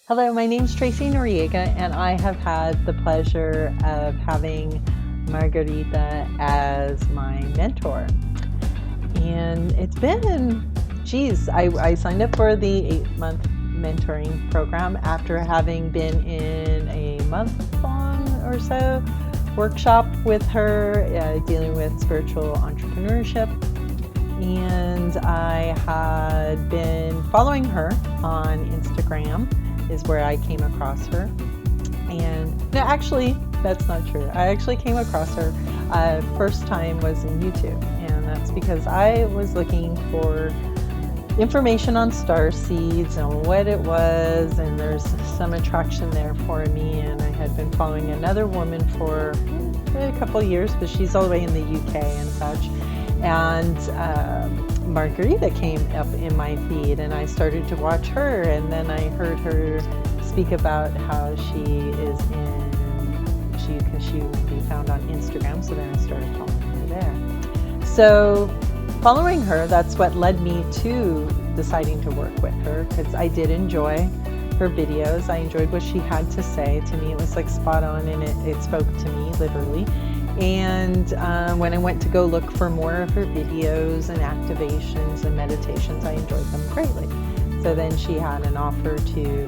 Hello, my name's Tracey Noriega, and I have had the pleasure of having Margarita as my mentor. And it's been, I signed up for the 8-month mentoring program after having been in a month-long or so workshop with her dealing with spiritual entrepreneurship. And I had been following her on Instagram is where I came across her. And no, actually, that's not true. I actually came across her first time was in YouTube. And that's because I was looking for information on star seeds and what it was. And there's some attraction there for me. And I had been following another woman for a couple of years, but she's all the way in the UK and such. And Margarita came up in my feed, and I started to watch her, and then I heard her speak about how because she would be found on Instagram, so then I started following her there. So following her, that's what led me to deciding to work with her, because I did enjoy her videos. I enjoyed what she had to say. To me, it was like spot on, and it spoke to me literally. And when I went to go look for more of her videos and activations and meditations, I enjoyed them greatly. So then she had an offer to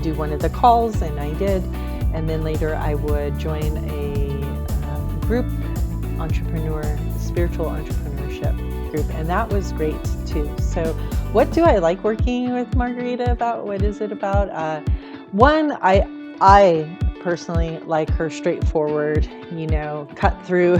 do one of the calls, and I did. And then later I would join a group spiritual entrepreneurship group, and that was great too. So what do I like working with Margarita about? What is it about? One, I personally like her straightforward, cut through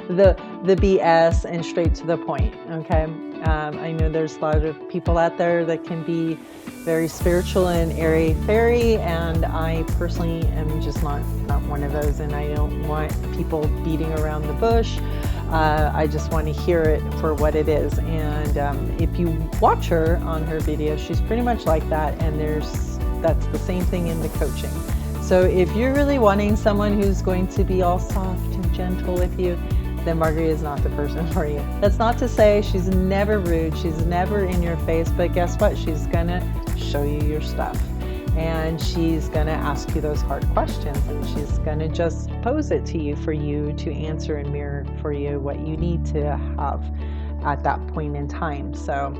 the BS and straight to the point. Okay. I know there's a lot of people out there that can be very spiritual and airy-fairy, and I personally am just not one of those, and I don't want people beating around the bush. I just want to hear it for what it is. And if you watch her on her videos, she's pretty much like that, and that's the same thing in the coaching. So if you're really wanting someone who's going to be all soft and gentle with you, then Margarita is not the person for you. That's not to say she's never rude, she's never in your face, but guess what? She's gonna show you your stuff, and she's gonna ask you those hard questions, and she's gonna just pose it to you for you to answer and mirror for you what you need to have at that point in time. So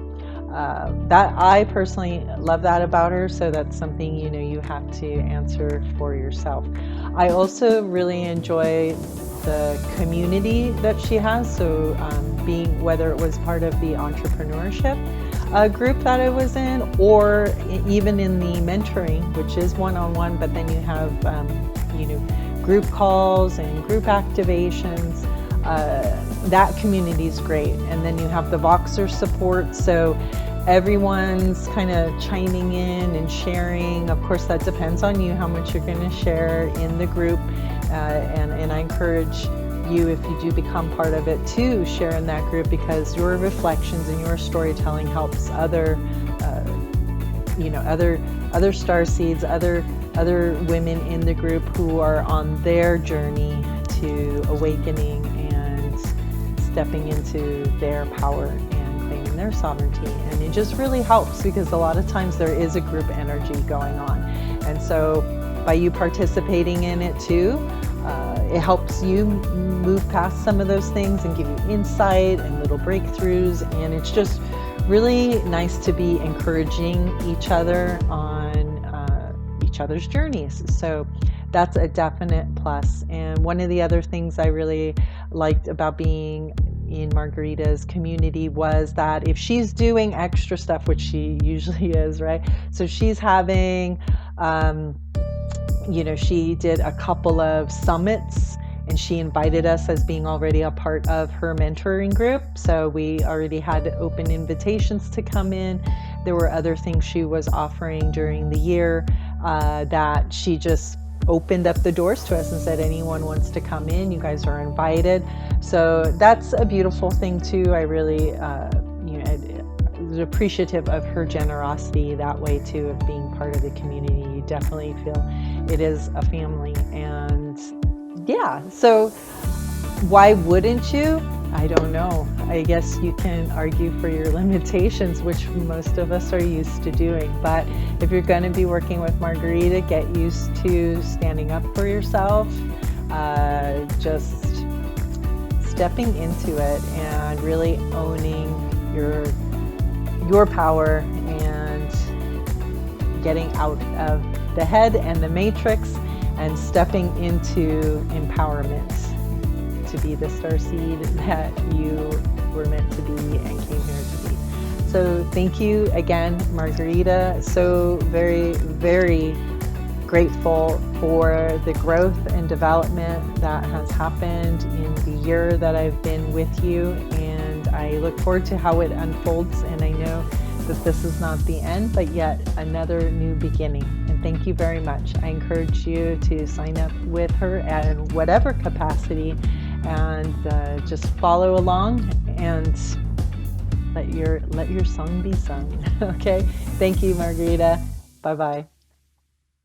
that I personally love that about her. So that's something you have to answer for yourself. I also really enjoy the community that she has. So being, whether it was part of the entrepreneurship group that I was in, or even in the mentoring, which is one-on-one, but then you have group calls and group activations. That community is great. And then you have the Voxer support, so everyone's kind of chiming in and sharing. Of course, that depends on you how much you're going to share in the group, and I encourage you, if you do become part of it, to share in that group, because your reflections and your storytelling helps other star seeds, other women in the group who are on their journey to awakening and stepping into their power and claiming their sovereignty. And it just really helps, because a lot of times there is a group energy going on, and so by you participating in it too, it helps you move past some of those things and give you insight and little breakthroughs. And it's just really nice to be encouraging each other on each other's journeys. So that's a definite plus. And one of the other things I really liked about being in Margarita's community was that if she's doing extra stuff, which she usually is, right? So she's having she did a couple of summits, and she invited us as being already a part of her mentoring group. So we already had open invitations to come in. There were other things she was offering during the year that she just opened up the doors to us and said, anyone wants to come in, you guys are invited. So that's a beautiful thing too. I really was appreciative of her generosity that way too, of being part of the community. You definitely feel it is a family. And yeah, so why wouldn't you I don't know. I guess you can argue for your limitations, which most of us are used to doing. But if you're going to be working with Margarita, get used to standing up for yourself, just stepping into it and really owning your power and getting out of the head and the matrix and stepping into empowerment to be the starseed that you were meant to be and came here to be. So thank you again, Margarita. So very, very grateful for the growth and development that has happened in the year that I've been with you. And I look forward to how it unfolds. And I know that this is not the end, but yet another new beginning. And thank you very much. I encourage you to sign up with her in whatever capacity and just follow along and let your song be sung. Okay. Thank you, Margarita. Bye-bye.